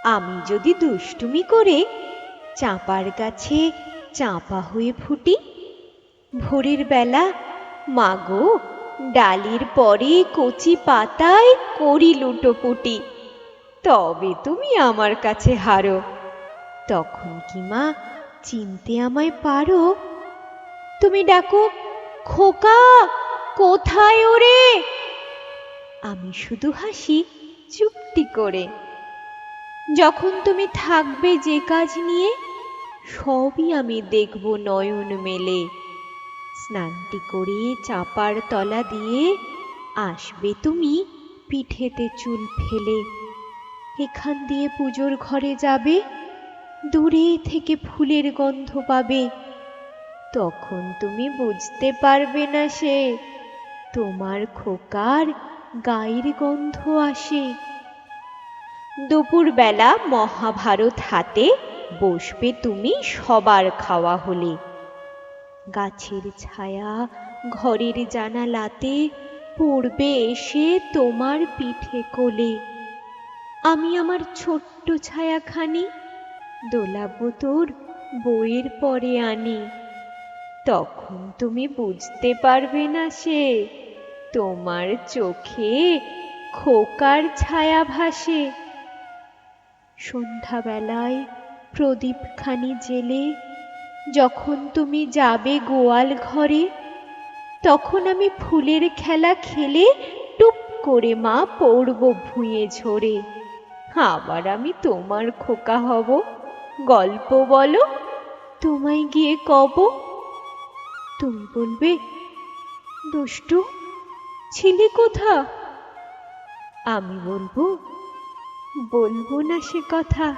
আমি যদি দুষ্টুমি করে চাঁপার গাছে চাঁপা হয়ে ফুটি, ভোরের বেলা মাগো ডালির পরে কচি পাতায় করি লুটোপুটি, তবে তুমি আমার কাছে হারো। তখন কি মা চিনতে আমায় পারো? তুমি ডাকো, খোকা কোথায় ওরে? আমি শুধু হাসি চুপটি করে। যখন তুমি থাকবে যে কাজ নিয়ে, সবই আমি দেখব নয়ন মেলে। স্নানটি করে চাপার তলা দিয়ে আসবে তুমি পিঠেতে চুল ফেলে। এখান দিয়ে পুজোর ঘরে যাবে, দূরে থেকে ফুলের গন্ধ পাবে। তখন তুমি বুঝতে পারবে না সে তোমার খোকার গায়ের গন্ধ আসে। দুপুরবেলা মহাভারত হাতে বসবে তুমি সবার খাওয়া হলে। গাছের ছায়া ঘরের জানালাতে পড়বে এসে তোমার পিঠে কোলে। আমি আমার ছোট্ট ছায়াখানি দোলাবো তোর বইয়ের পরে আনি। তখন তুমি বুঝতে পারবে না সে তোমার চোখে খোকার ছায়া ভাসে। সন্ধ্যাবেলায় প্রদীপখানি জেলে যখন তুমি যাবে গোয়াল ঘরে, তখন আমি ফুলের খেলা খেলে টুপ করে মা পড়ব ভুঁয়ে ঝরে। আবার আমি তোমার খোকা হব, গল্প বলো তোমায় গিয়ে কব। তুমি বলবে, দুষ্টু ছিলি কোথা? আমি বলবো, বলবো না সে কথা।